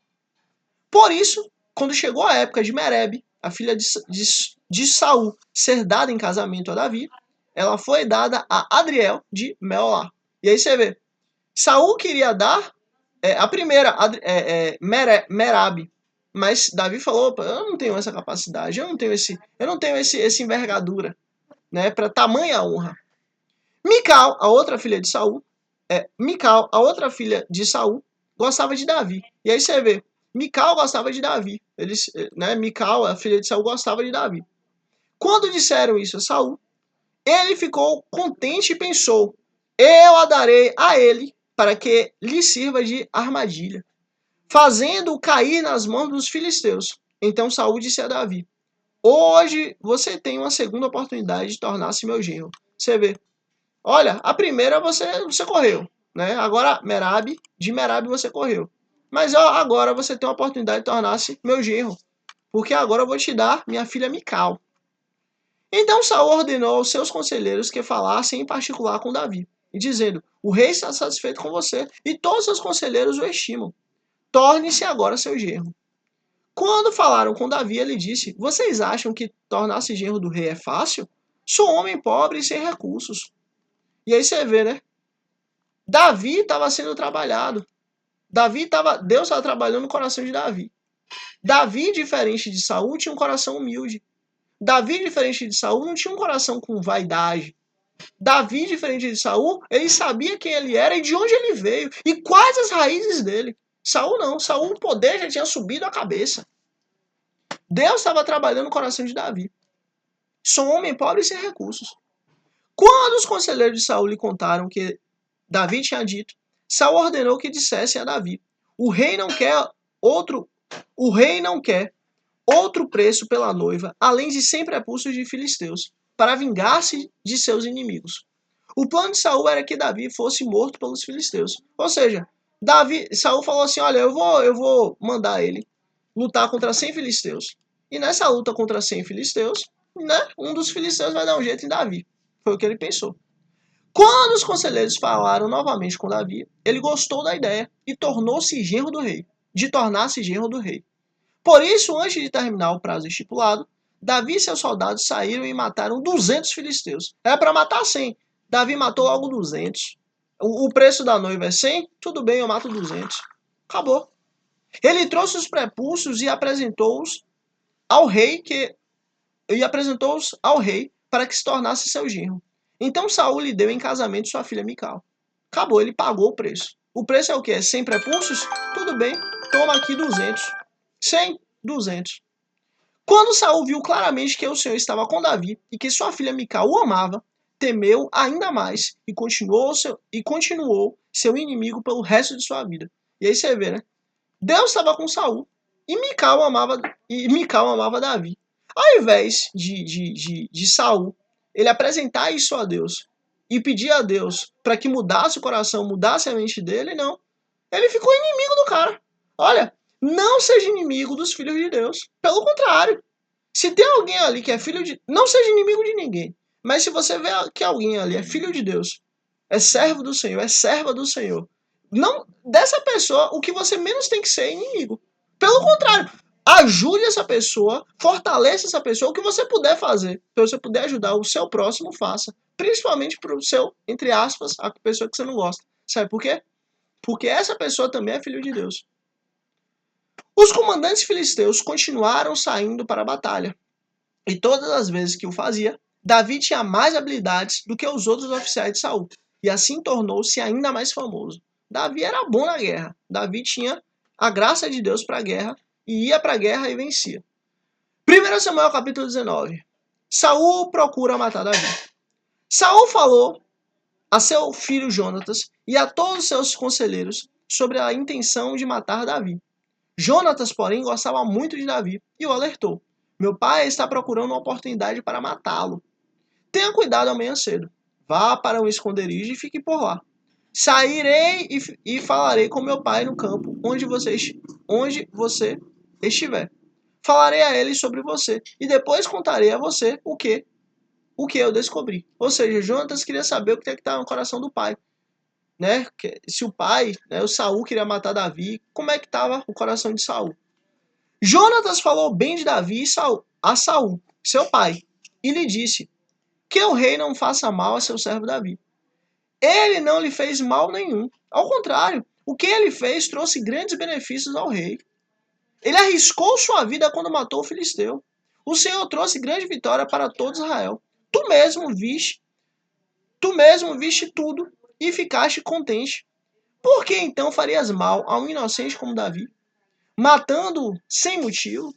Por isso, quando chegou a época de Merebe, a filha de Saul, ser dada em casamento a Davi, ela foi dada a Adriel de Meolá. E aí você vê, Saul queria dar a primeira, Merab, mas Davi falou: eu não tenho essa capacidade, eu não tenho esse envergadura, né, para tamanha honra. Mical, a outra filha de Saul, Mical, a outra filha de Saul, gostava de Davi. E aí você vê, Mical gostava de Davi. Mical, a filha de Saul, gostava de Davi. Quando disseram isso a Saul, ele ficou contente e pensou: eu a darei a ele para que lhe sirva de armadilha, fazendo-o cair nas mãos dos filisteus. Então Saul disse a Davi: hoje você tem uma segunda oportunidade de tornar-se meu genro. Você vê, olha, a primeira você correu, né? Agora de Merab você correu. Mas agora você tem a oportunidade de tornar-se meu genro, porque agora eu vou te dar minha filha Mical. Então Saul ordenou aos seus conselheiros que falassem em particular com Davi, e dizendo: o rei está satisfeito com você, e todos os seus conselheiros o estimam. Torne-se agora seu genro. Quando falaram com Davi, ele disse: vocês acham que tornar-se genro do rei é fácil? Sou homem pobre e sem recursos. E aí você vê, né? Davi estava sendo trabalhado. Deus estava trabalhando no coração de Davi. Davi, diferente de Saul, tinha um coração humilde. Davi, diferente de Saul, não tinha um coração com vaidade. Davi, diferente de Saul, ele sabia quem ele era e de onde ele veio e quais as raízes dele. Saul não. Saul, o poder já tinha subido a cabeça. Deus estava trabalhando no coração de Davi. Sou um homem pobre e sem recursos. Quando os conselheiros de Saul lhe contaram o que Davi tinha dito, Saul ordenou que dissessem a Davi: o rei não quer outro preço pela noiva, além de 100 prepulsos de filisteus, para vingar-se de seus inimigos. O plano de Saul era que Davi fosse morto pelos filisteus. Ou seja, Saul falou assim: olha, eu vou mandar ele lutar contra 100 filisteus. E nessa luta contra 100 filisteus, né, um dos filisteus vai dar um jeito em Davi. Foi o que ele pensou. Quando os conselheiros falaram novamente com Davi, ele gostou da ideia e tornou-se genro do rei, de tornar-se genro do rei. Por isso, antes de terminar o prazo estipulado, Davi e seus soldados saíram e mataram 200 filisteus. Era para matar 100. Davi matou logo 200. O preço da noiva é 100? Tudo bem, eu mato 200. Acabou. Ele trouxe os prepulsos e apresentou-os ao rei para que se tornasse seu genro. Então Saul lhe deu em casamento sua filha Mical. Acabou, ele pagou o preço. O preço é o quê? 100 prepulsos? Tudo bem, toma aqui 200. 100, 200. Quando Saul viu claramente que o Senhor estava com Davi e que sua filha Mical o amava, temeu ainda mais e continuou seu inimigo pelo resto de sua vida. E aí você vê, né? Deus estava com Saul e Mical amava Davi. Ao invés de Saul ele apresentar isso a Deus e pedir a Deus para que mudasse o coração, mudasse a mente dele, não. Ele ficou inimigo do cara. Olha, não seja inimigo dos filhos de Deus. Pelo contrário. Se tem alguém ali que é filho de... Não seja inimigo de ninguém. Mas se você vê que alguém ali é filho de Deus, é servo do Senhor, é serva do Senhor, não, dessa pessoa, o que você menos tem que ser é inimigo. Pelo contrário, ajude essa pessoa, fortaleça essa pessoa, o que você puder fazer, se você puder ajudar o seu próximo, faça. Principalmente para o seu, entre aspas, a pessoa que você não gosta. Sabe por quê? Porque essa pessoa também é filho de Deus. Os comandantes filisteus continuaram saindo para a batalha. E todas as vezes que o fazia, Davi tinha mais habilidades do que os outros oficiais de Saul. E assim tornou-se ainda mais famoso. Davi era bom na guerra. Davi tinha a graça de Deus para a guerra e ia para a guerra e vencia. 1 Samuel capítulo 19. Saul procura matar Davi. Saul falou a seu filho Jonatas e a todos os seus conselheiros sobre a intenção de matar Davi. Jonatas, porém, gostava muito de Davi e o alertou: meu pai está procurando uma oportunidade para matá-lo. Tenha cuidado amanhã cedo. Vá para um esconderijo e fique por lá. Sairei e falarei com meu pai no campo, onde você estiver. Falarei a ele sobre você e depois contarei a você o que eu descobri. Ou seja, Jonatas queria saber o que estava no coração do pai, né? Se o pai, né, o Saul queria matar Davi, como é que estava o coração de Saul? Jonatas falou bem de Davi a Saul, seu pai, e lhe disse: que o rei não faça mal a seu servo Davi. Ele não lhe fez mal nenhum. Ao contrário, o que ele fez trouxe grandes benefícios ao rei. Ele arriscou sua vida quando matou o filisteu. O Senhor trouxe grande vitória para todo Israel. Tu mesmo viste tudo e ficaste contente. Por que então farias mal a um inocente como Davi, matando-o sem motivo?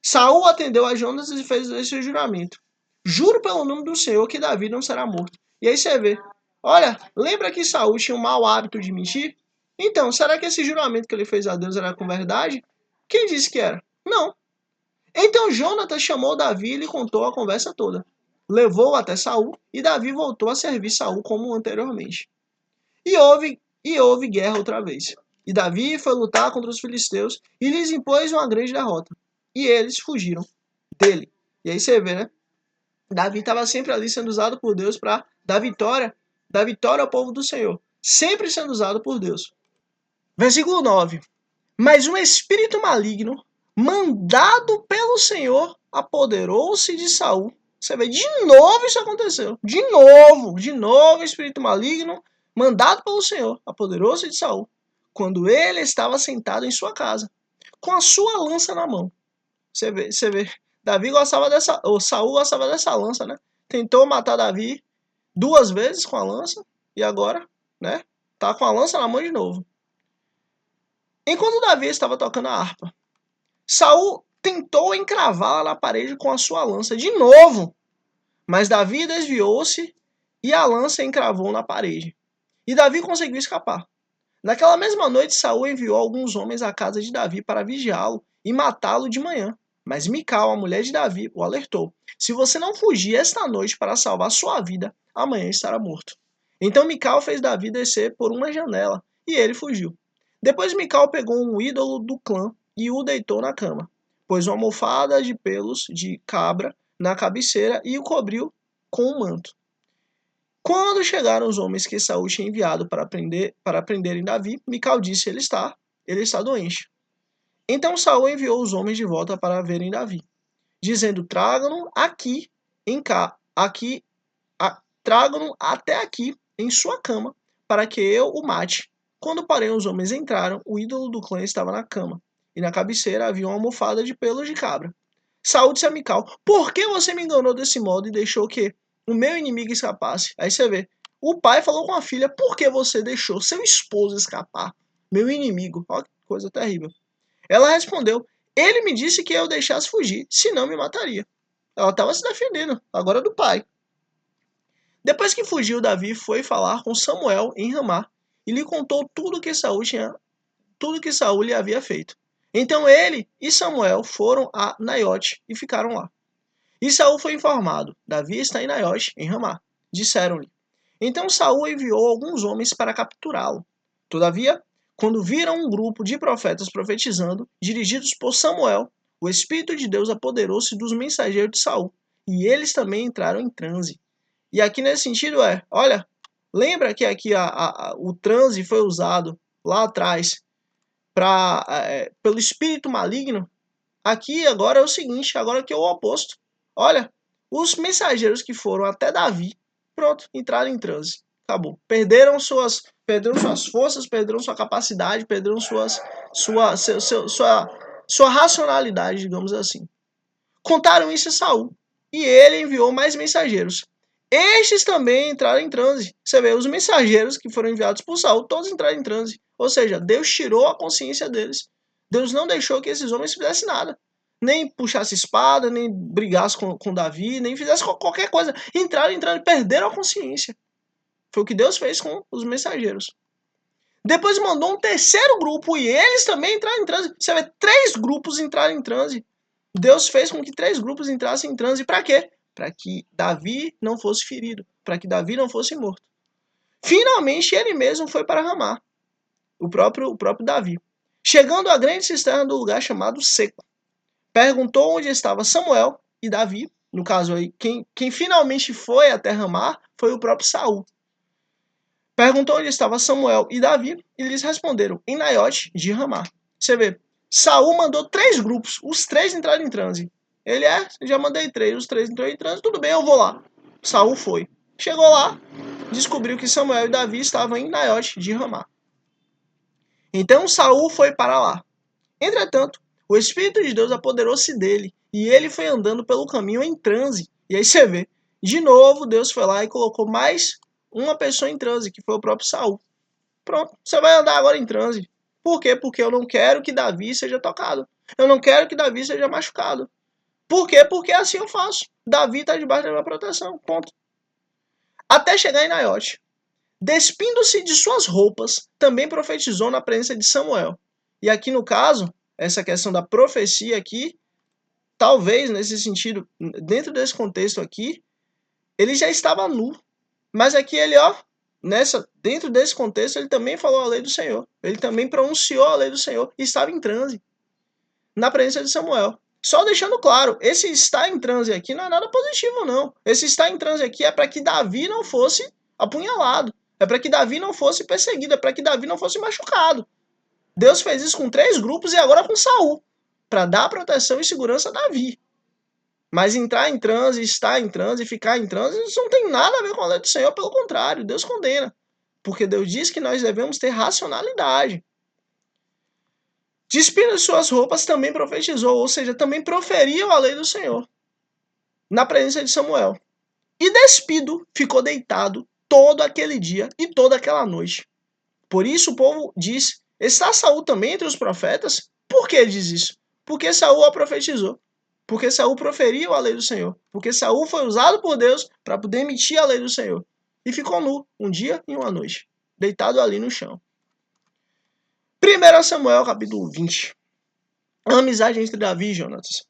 Saul atendeu a Jonas e fez esse juramento: juro pelo nome do Senhor que Davi não será morto. E aí você vê, olha, lembra que Saul tinha um mau hábito de mentir? Então, será que esse juramento que ele fez a Deus era com verdade? Quem disse que era? Não. Então Jonatas chamou Davi e lhe contou a conversa toda. Levou-o até Saul e Davi voltou a servir Saul como anteriormente. E houve guerra outra vez. E Davi foi lutar contra os filisteus e lhes impôs uma grande derrota. E eles fugiram dele. E aí você vê, né? Davi estava sempre ali sendo usado por Deus para dar vitória ao povo do Senhor. Sempre sendo usado por Deus. Versículo 9. Mas um espírito maligno, mandado pelo Senhor, apoderou-se de Saul. Você vê, de novo isso aconteceu. De novo, espírito maligno, mandado pelo Senhor, apoderou-se de Saul, quando ele estava sentado em sua casa, com a sua lança na mão. Você vê, Saul gostava dessa lança, né? Tentou matar Davi 2 vezes com a lança, e agora, né? Tá com a lança na mão de novo. Enquanto Davi estava tocando a harpa, Saul tentou encravá-la na parede com a sua lança de novo, mas Davi desviou-se e a lança encravou na parede. E Davi conseguiu escapar. Naquela mesma noite, Saul enviou alguns homens à casa de Davi para vigiá-lo e matá-lo de manhã. Mas Mical, a mulher de Davi, o alertou: se você não fugir esta noite para salvar sua vida, amanhã estará morto. Então Mical fez Davi descer por uma janela e ele fugiu. Depois Mical pegou um ídolo do clã e o deitou na cama. Pôs uma almofada de pelos de cabra na cabeceira e o cobriu com um manto. Quando chegaram os homens que Saul tinha enviado para prenderem Davi, Mical disse: ele está doente. Então Saul enviou os homens de volta para verem Davi, dizendo: tragam-no tragam-no até aqui em sua cama, para que eu o mate. Quando, porém, os homens entraram, o ídolo do clã estava na cama, e na cabeceira havia uma almofada de pelos de cabra. Saul disse a Mical: por que você me enganou desse modo e deixou que o meu inimigo escapasse? Aí você vê, o pai falou com a filha: por que você deixou seu esposo escapar? Meu inimigo. Olha que coisa terrível. Ela respondeu: ele me disse que eu deixasse fugir, senão me mataria. Ela estava se defendendo, agora do pai. Depois que fugiu, Davi foi falar com Samuel em Ramá e lhe contou tudo que Saul lhe havia feito. Então ele e Samuel foram a Naiote e ficaram lá. E Saul foi informado: Davi está em Naiote, em Ramá. Disseram-lhe. Então Saul enviou alguns homens para capturá-lo. Todavia, quando viram um grupo de profetas profetizando, dirigidos por Samuel, o Espírito de Deus apoderou-se dos mensageiros de Saul, e eles também entraram em transe. E aqui nesse sentido olha, lembra que aqui o transe foi usado lá atrás pelo espírito maligno? Aqui agora é o seguinte, agora que é o oposto. Olha, os mensageiros que foram até Davi, pronto, entraram em transe. Acabou. Perderam suas forças, perderam sua capacidade, perderam sua racionalidade, digamos assim. Contaram isso a Saul, e ele enviou mais mensageiros. Estes também entraram em transe. Você vê, os mensageiros que foram enviados por Saul, todos entraram em transe. Ou seja, Deus tirou a consciência deles. Deus não deixou que esses homens fizessem nada. Nem puxasse espada, nem brigasse com Davi, nem fizesse qualquer coisa. Entraram, perderam a consciência. Foi o que Deus fez com os mensageiros. Depois mandou um terceiro grupo e eles também entraram em transe. Você vê, 3 grupos entraram em transe. Deus fez com que 3 grupos entrassem em transe. Para quê? Para que Davi não fosse ferido. Para que Davi não fosse morto. Finalmente, ele mesmo foi para Ramá. O próprio Davi. Chegando à grande cisterna do lugar chamado Seco. Perguntou onde estava Samuel e Davi. No caso aí, quem finalmente foi até Ramá foi o próprio Saul. Perguntou onde estava Samuel e Davi, e lhes responderam, em Naiote de Ramá. Você vê, Saul mandou 3 grupos, os 3 entraram em transe. Ele já mandei 3, os 3 entraram em transe, tudo bem, eu vou lá. Saul foi. Chegou lá, descobriu que Samuel e Davi estavam em Naiote de Ramá. Então Saul foi para lá. Entretanto, o Espírito de Deus apoderou-se dele, e ele foi andando pelo caminho em transe. E aí você vê, de novo Deus foi lá e colocou mais uma pessoa em transe, que foi o próprio Saul. Pronto, você vai andar agora em transe. Por quê? Porque eu não quero que Davi seja tocado. Eu não quero que Davi seja machucado. Por quê? Porque assim eu faço. Davi está debaixo da minha proteção. Ponto. Até chegar em Naiote. Despindo-se de suas roupas, também profetizou na presença de Samuel. E aqui no caso, essa questão da profecia aqui, talvez nesse sentido, dentro desse contexto aqui, ele já estava nu. Mas aqui ele, dentro desse contexto, ele também falou a lei do Senhor. Ele também pronunciou a lei do Senhor e estava em transe na presença de Samuel. Só deixando claro, esse estar em transe aqui não é nada positivo, não. Esse estar em transe aqui é para que Davi não fosse apunhalado. É para que Davi não fosse perseguido. É para que Davi não fosse machucado. Deus fez isso com 3 grupos e agora com Saul, para dar proteção e segurança a Davi. Mas entrar em transe, estar em transe, ficar em transe, isso não tem nada a ver com a lei do Senhor, pelo contrário, Deus condena. Porque Deus diz que nós devemos ter racionalidade. Despindo suas roupas, também profetizou, ou seja, também proferiu a lei do Senhor, na presença de Samuel. E despido, ficou deitado todo aquele dia e toda aquela noite. Por isso o povo diz, está Saul também entre os profetas? Por que diz isso? Porque Saul a profetizou. Porque Saul proferiu a lei do Senhor. Porque Saul foi usado por Deus para poder emitir a lei do Senhor. E ficou nu, um dia e uma noite, deitado ali no chão. 1 Samuel, capítulo 20. A amizade entre Davi e Jonatas.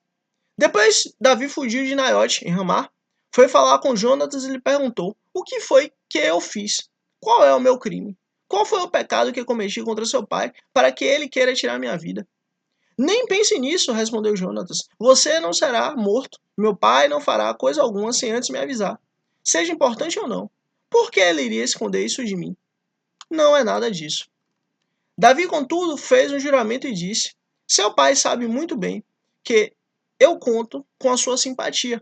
Depois, Davi fugiu de Naiote, em Ramá, foi falar com Jonatas e lhe perguntou, o que foi que eu fiz? Qual é o meu crime? Qual foi o pecado que cometi contra seu pai, para que ele queira tirar minha vida? Nem pense nisso, respondeu Jonatas. Você não será morto. Meu pai não fará coisa alguma sem antes me avisar. Seja importante ou não. Por que ele iria esconder isso de mim? Não é nada disso. Davi, contudo, fez um juramento e disse, seu pai sabe muito bem que eu conto com a sua simpatia.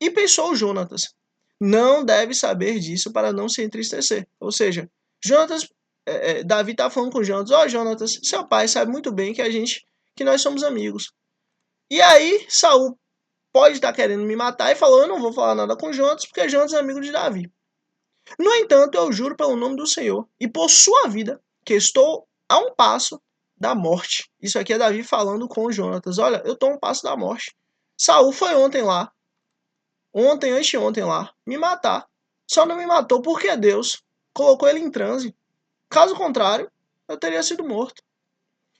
E pensou Jonatas, não deve saber disso para não se entristecer. Ou seja, Davi está falando com Jonatas, Jonatas, seu pai sabe muito bem que nós somos amigos. E aí, Saul pode estar querendo me matar e falou, eu não vou falar nada com Jonatas, porque Jonatas é amigo de Davi. No entanto, eu juro pelo nome do Senhor e por sua vida, que estou a um passo da morte. Isso aqui é Davi falando com Jonatas. Olha, eu estou a um passo da morte. Saul foi ontem, anteontem lá, me matar. Só não me matou porque Deus colocou ele em transe. Caso contrário, eu teria sido morto.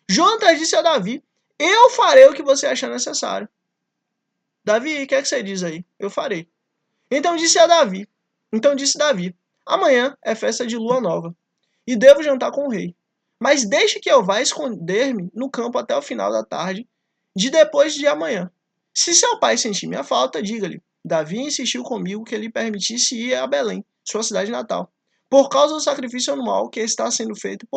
Jonatas disse a Davi, eu farei o que você achar necessário. Davi, o que é que você diz aí? Eu farei. Então disse Davi, amanhã é festa de lua nova, e devo jantar com o rei. Mas deixe que eu vá esconder-me no campo até o final da tarde, de depois de amanhã. Se seu pai sentir minha falta, diga-lhe, Davi insistiu comigo que lhe permitisse ir a Belém, sua cidade natal, por causa do sacrifício anual que está sendo feito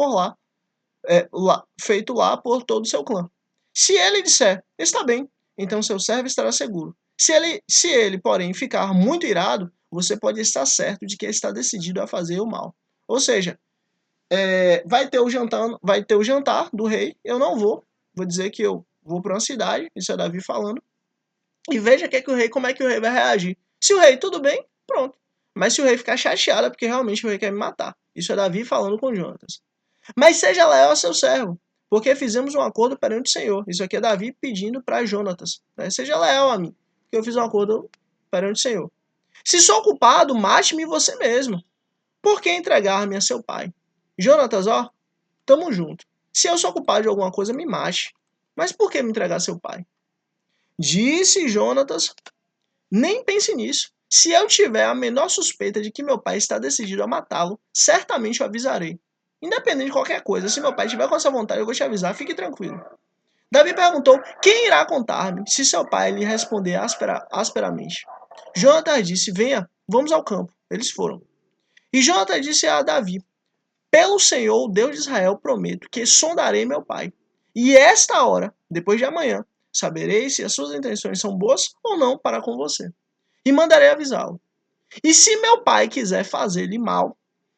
feito lá por todo o seu clã. Se ele disser, está bem, então seu servo estará seguro. Se ele, porém, ficar muito irado, você pode estar certo de que está decidido a fazer o mal. Ou seja, vai ter o jantar do rei, eu não vou dizer que eu vou para uma cidade, isso é Davi falando, e veja como é que o rei vai reagir. Se o rei, tudo bem, pronto. Mas se o rei ficar chateado, é porque realmente o rei quer me matar. Isso é Davi falando com Jonatas. Mas seja leal a seu servo, porque fizemos um acordo perante o Senhor. Isso aqui é Davi pedindo para Jonatas. Né? Seja leal a mim, porque eu fiz um acordo perante o Senhor. Se sou culpado, mate-me você mesmo. Por que entregar-me a seu pai? Jonatas, ó, tamo junto. Se eu sou culpado de alguma coisa, me mate. Mas por que me entregar a seu pai? Disse Jonatas, nem pense nisso. Se eu tiver a menor suspeita de que meu pai está decidido a matá-lo, certamente o avisarei. Independente de qualquer coisa, se meu pai tiver com essa vontade, eu vou te avisar, fique tranquilo. Davi perguntou, quem irá contar-me se seu pai lhe responder asperamente? Jonatas disse, venha, vamos ao campo. Eles foram. E Jonatas disse a Davi, pelo Senhor, Deus de Israel, prometo que sondarei meu pai. E esta hora, depois de amanhã, saberei se as suas intenções são boas ou não para com você. E mandarei avisá-lo. E se meu pai quiser fazer-lhe mal,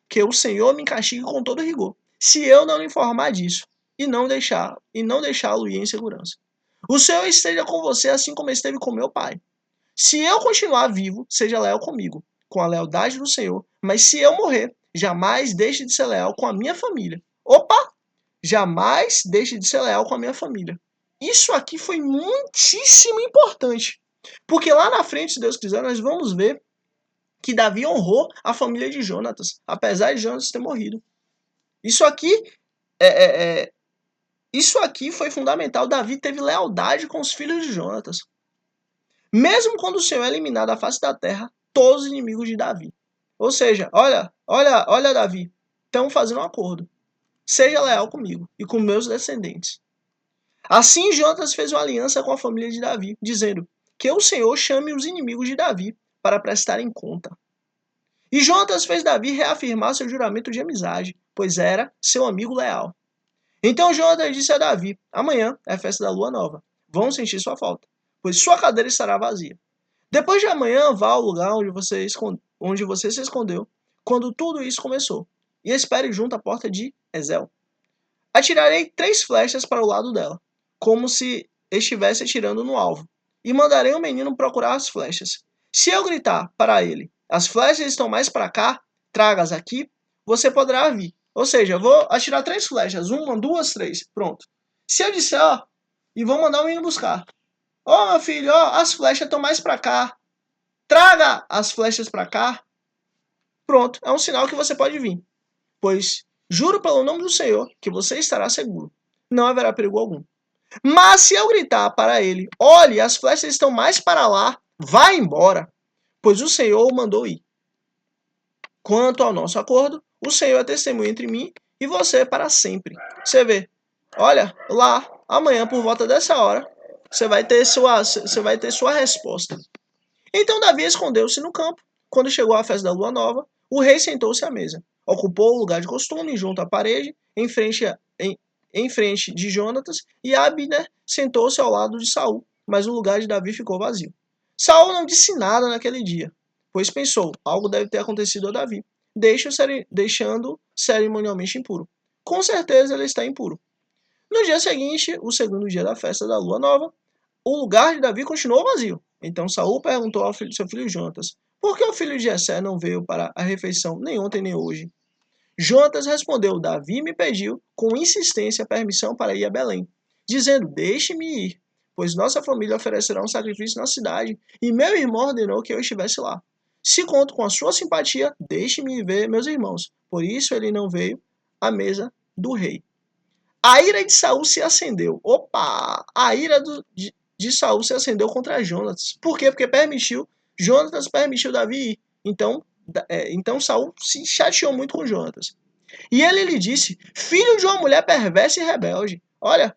que o Senhor me castigue com todo rigor, se eu não lhe informar disso e não deixá-lo ir em segurança. O Senhor esteja com você assim como esteve com meu pai. Se eu continuar vivo, seja leal comigo, com a lealdade do Senhor, mas se eu morrer, jamais deixe de ser leal com a minha família. Opa! Jamais deixe de ser leal com a minha família. Isso aqui foi muitíssimo importante, porque lá na frente, se Deus quiser, nós vamos ver que Davi honrou a família de Jonatas, apesar de Jonatas ter morrido. Isso aqui isso aqui foi fundamental. Davi teve lealdade com os filhos de Jonatas. Mesmo quando o Senhor é eliminado da face da terra, todos os inimigos de Davi. Ou seja, olha Davi, estão fazendo um acordo. Seja leal comigo e com meus descendentes. Assim Jonatas fez uma aliança com a família de Davi, dizendo que o Senhor chame os inimigos de Davi para prestarem conta. E Jonatas fez Davi reafirmar seu juramento de amizade, pois era seu amigo leal. Então Jonatas disse a Davi, amanhã é a festa da lua nova, vão sentir sua falta, pois sua cadeira estará vazia. Depois de amanhã, vá ao lugar onde você se escondeu, quando tudo isso começou, e espere junto à porta de Ezel. Atirarei 3 flechas para o lado dela, como se estivesse atirando no alvo, e mandarei o menino procurar as flechas. Se eu gritar para ele, as flechas estão mais para cá, traga-as aqui, você poderá vir. Ou seja, eu vou atirar 3 flechas, 1, 2, 3, pronto. Se eu disser, ó, e vou mandar o menino buscar. Ó, meu filho, ó, as flechas estão mais para cá, traga as flechas para cá. Pronto, é um sinal que você pode vir. Pois juro pelo nome do Senhor que você estará seguro. Não haverá perigo algum. Mas se eu gritar para ele, olhe, as flechas estão mais para lá, vá embora, pois o Senhor o mandou ir. Quanto ao nosso acordo, o Senhor é testemunha entre mim e você para sempre. Você vê, olha, lá, amanhã por volta dessa hora, você vai ter sua resposta. Então Davi escondeu-se no campo. Quando chegou a festa da lua nova, o rei sentou-se à mesa. Ocupou o lugar de costume junto à parede, em frente de Jonatas, e Abner sentou-se ao lado de Saul, mas o lugar de Davi ficou vazio. Saul não disse nada naquele dia, pois pensou, algo deve ter acontecido a Davi, deixando cerimonialmente impuro. Com certeza ele está impuro. No dia seguinte, o segundo dia da festa da lua nova, o lugar de Davi continuou vazio. Então Saul perguntou ao seu filho Jonatas, por que o filho de Jessé não veio para a refeição nem ontem nem hoje? Jonatas respondeu, Davi me pediu com insistência permissão para ir a Belém, dizendo, deixe-me ir, pois nossa família oferecerá um sacrifício na cidade, e meu irmão ordenou que eu estivesse lá. Se conto com a sua simpatia, deixe-me ver meus irmãos. Por isso ele não veio à mesa do rei. A ira de Saul se acendeu. Opa! A ira de Saul se acendeu contra Jonatas. Por quê? Porque Jonatas permitiu Davi ir. Então Saul se chateou muito com Jonatas. E ele lhe disse, filho de uma mulher perversa e rebelde. Olha,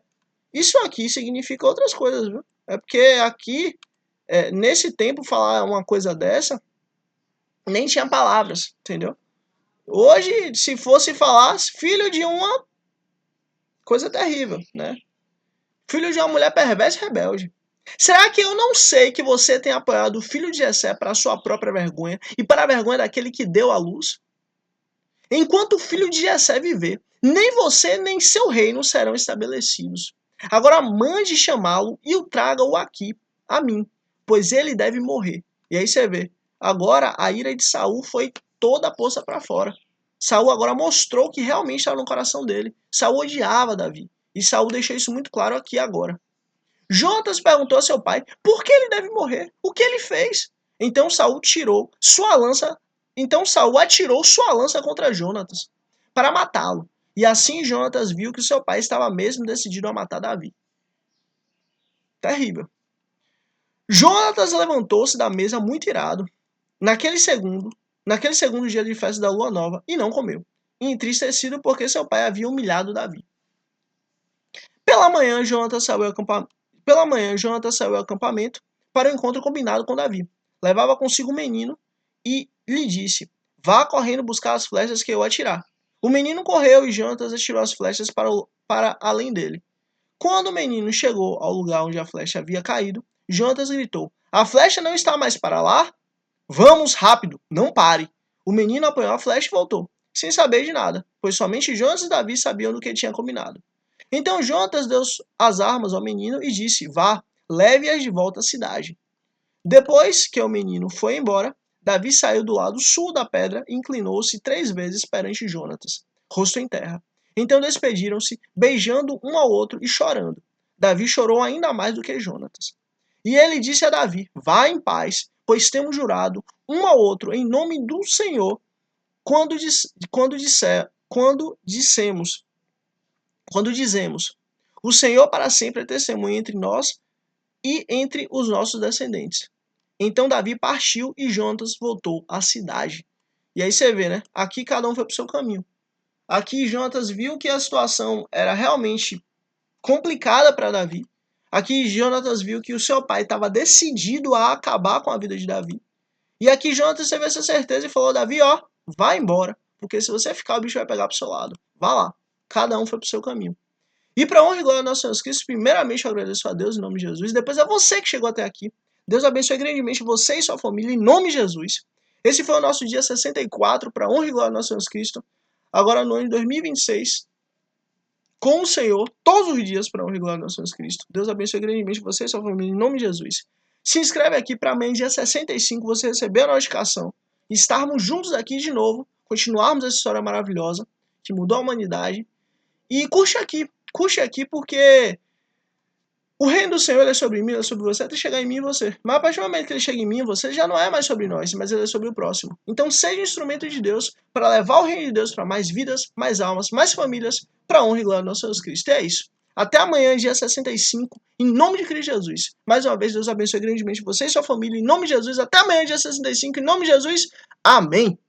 isso aqui significa outras coisas, viu? É porque aqui, nesse tempo, falar uma coisa dessa, nem tinha palavras, entendeu? Hoje, se fosse falar, filho de uma coisa terrível, né? Filho de uma mulher perversa e rebelde. Será que eu não sei que você tem apoiado o filho de Jessé para a sua própria vergonha e para a vergonha daquele que deu a luz? Enquanto o filho de Jessé viver, nem você nem seu reino serão estabelecidos. Agora mande chamá-lo e o traga-o aqui, a mim, pois ele deve morrer. E aí você vê, agora a ira de Saul foi toda posta para fora. Saul agora mostrou que realmente estava no coração dele. Saul odiava Davi. E Saul deixou isso muito claro aqui agora. Jonatas perguntou a seu pai por que ele deve morrer, o que ele fez. Então Saul tirou sua lança Então Saul atirou sua lança contra Jonatas para matá-lo. E assim Jonatas viu que seu pai estava mesmo decidido a matar Davi. Terrível. Jonatas levantou-se da mesa muito irado, naquele segundo dia de festa da lua nova, e não comeu, entristecido porque seu pai havia humilhado Davi. Pela manhã, Jonatas saiu ao acampamento para o encontro combinado com Davi. Levava consigo o menino e lhe disse: vá correndo buscar as flechas que eu atirar. O menino correu e Jonatas atirou as flechas para além dele. Quando o menino chegou ao lugar onde a flecha havia caído, Jonatas gritou: a flecha não está mais para lá? Vamos, rápido, não pare. O menino apanhou a flecha e voltou, sem saber de nada, pois somente Jonatas e Davi sabiam do que tinha combinado. Então Jonatas deu as armas ao menino e disse: vá, leve-as de volta à cidade. Depois que o menino foi embora, Davi saiu do lado sul da pedra e inclinou-se 3 vezes perante Jonatas, rosto em terra. Então despediram-se, beijando um ao outro e chorando. Davi chorou ainda mais do que Jonatas. E ele disse a Davi: vá em paz, pois temos jurado um ao outro em nome do Senhor, quando dizemos: o Senhor para sempre é testemunha entre nós e entre os nossos descendentes. Então Davi partiu e Jonatas voltou à cidade. E aí você vê, né? Aqui cada um foi para o seu caminho. Aqui Jonatas viu que a situação era realmente complicada para Davi. Aqui Jonatas viu que o seu pai estava decidido a acabar com a vida de Davi. E aqui Jonatas teve essa certeza e falou: Davi, ó, vai embora, porque se você ficar o bicho vai pegar pro seu lado. Vá lá. Cada um foi pro seu caminho. E para honra e glória do nosso Senhor Cristo, primeiramente eu agradeço a Deus em nome de Jesus. Depois é você que chegou até aqui. Deus abençoe grandemente você e sua família em nome de Jesus. Esse foi o nosso dia 64 para honra e glória do nosso Senhor Cristo. Agora no ano de 2026, com o Senhor, todos os dias para honra e glória do nosso Senhor Cristo. Deus abençoe grandemente você e sua família em nome de Jesus. Se inscreve aqui para amanhã, dia 65, você receber a notificação. Estarmos juntos aqui de novo, continuarmos essa história maravilhosa que mudou a humanidade. E curte aqui porque o reino do Senhor é sobre mim, é sobre você, até chegar em mim e você. Mas a partir do momento que ele chega em mim e você, já não é mais sobre nós, mas ele é sobre o próximo. Então seja instrumento de Deus para levar o reino de Deus para mais vidas, mais almas, mais famílias, para a honra e glória do nosso Jesus Cristo. E é isso. Até amanhã, dia 65, em nome de Cristo Jesus. Mais uma vez, Deus abençoe grandemente você e sua família, em nome de Jesus. Até amanhã, dia 65, em nome de Jesus. Amém.